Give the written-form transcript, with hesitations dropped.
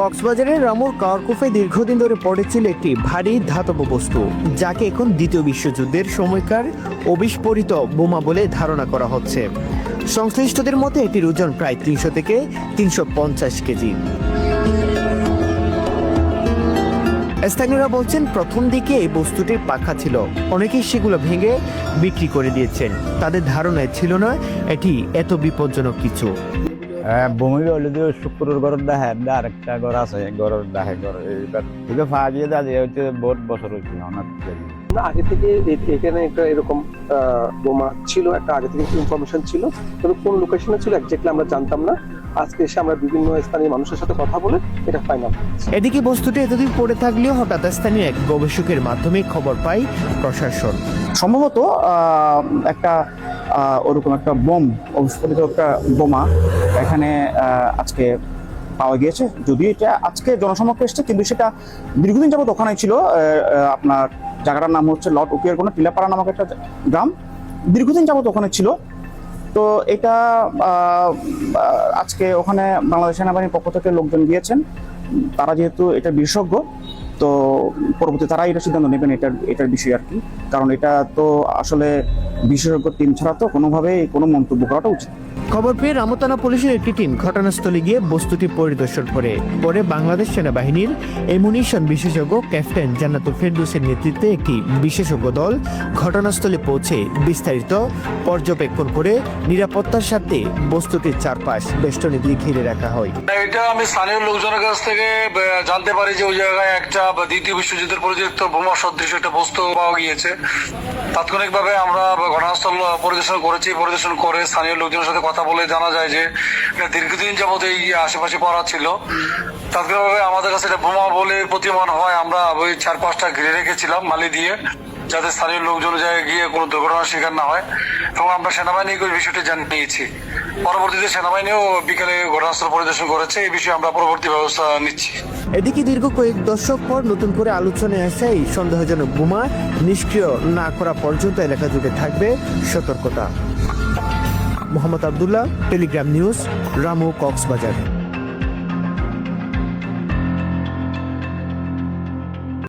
কক্সবাজারের রামুর কাওয়ারকুফে দীর্ঘদিন ধরে পড়েছিল একটি ভারী ধাতব বস্তু, যাকে এখন দ্বিতীয় বিশ্বযুদ্ধের সময়কার অবিস্ফোরিত বোমা বলে ধারণা করা হচ্ছে। সংশ্লিষ্টদের মতে এটির ওজন প্রায় 300 থেকে 350 কেজি। স্থানীয়রা বলছেন, প্রথম দিকে এই বস্তুটির পাখা ছিল, অনেকেই সেগুলো ভেঙে বিক্রি করে দিয়েছেন। তাদের ধারণায় ছিল না এটি এত বিপজ্জনক কিছু। বমি হলে যে শুক্রের ঘর দেখে আরেকটা ঘর আছে, ঘরের দেখে ঘর এইবার থেকে ফাঁকিয়ে দাঁড়িয়ে হচ্ছে বহুত বছর হয়েছিল অনেক। আগে থেকে এখানে একটা এরকম বোমা ছিল, একটা আগে থেকে ইনফরমেশন ছিল, তবে কোন লোকেশনে ছিল এক্স্যাক্টলি আমরা জানতাম না। আজকে এসে আমরা বিভিন্ন স্থানীয় মানুষের সাথে কথা বলে এটা ফাইনাল। এদিকে বস্তুটি এতদিন পড়ে থাকলেও হঠাৎ স্থানীয় এক গবেষকের মাধ্যমে খবর পায় প্রশাসন। সম্ভবত একটা ওরকম একটা অবিস্ফোরিত একটা বোমা এখানে আজকে পাওয়া গিয়েছে। যদিও এটা আজকে জনসমক্ষে এসছে, কিন্তু সেটা দীর্ঘদিন যাবত ওখানে ছিল। আপনার জায়গাটার নাম হচ্ছে লর্ড উকিয়ার কোনো টিলাপাড়া নামক একটা গ্রাম, দীর্ঘদিন যাবত ওখানে ছিল। তো এটা আজকে ওখানে বাংলাদেশ সেনাবাহিনীর পক্ষ থেকে লোকজন গিয়েছেন। তারা যেহেতু এটা বিশেষজ্ঞ, তো পরবর্তী তারা এটা সিদ্ধান্ত নেবেন এটার বিষয় আর কি। কারণ এটা তো আসলে বিশেষজ্ঞ টিম ছাড়া তো কোনোভাবেই কোনো মন্তব্য করাটা উচিত। খবর পেয়ে রামতানা পুলিশের একটি টিম ঘটনাস্থলে গিয়ে বস্তুটি পরিদর্শন করে। পরে বাংলাদেশ সেনাবাহিনীর এমুনিশন বিশেষজ্ঞ ক্যাপ্টেন জান্নাতুল ফেরদৌসের নেতৃত্বে একটি বিশেষজ্ঞ দল ঘটনাস্থলে পৌঁছে বিস্তারিত পর্যবেক্ষণ করে নিরাপত্তার সাথে বস্তুটির চারপাশ বেষ্টনী দিয়ে ঘিরে রাখা হয়। এটা আমি স্থানীয় লোকজনের কাছ থেকে জানতে পারি যে ওই জায়গায় একটা দ্বিতীয় বিশ্বযুদ্ধের পরিত্যক্ত বোমা সদৃশ একটা বস্তু পাওয়া গিয়েছে। তাৎক্ষণিকভাবে আমরা ঘটনাস্থল পরিদর্শন করেছি। পরিদর্শন করে স্থানীয় লোকজনের সাথে কথা বলে জানা যায় যে দীর্ঘদিন যাবত এই আশেপাশে পড়া ছিল। তাৎক্ষণিকভাবে আমাদের কাছে এটা বোমা বলে প্রতীয়মান হয়। আমরা ওই চারপাশটা ঘিরে রেখেছিলাম মালি দিয়ে, যাতে স্থানীয় লোকজন জায়গায় গিয়ে কোনো দুর্ঘটনার শিকার না হয়। এবং আমরা সেনাবাহিনীকে ওই বিষয়টি জানিয়েছি। পরবর্তীতে সেনাবাহিনীও বিকেলে ঘটনাস্থল পরিদর্শন করেছে। এই বিষয়ে আমরা পরবর্তী ব্যবস্থা নিচ্ছি। এদিকে দীর্ঘ কয়েক দশক পর নতুন করে আলোচনায় আসে এই সন্দেহজনক বোমা নিষ্ক্রিয় না করা পর্যন্ত এলাকা জুড়ে থাকবে সতর্কতা। Mohammad Abdullah, Telegram news, Ramu, Cox's Bazar.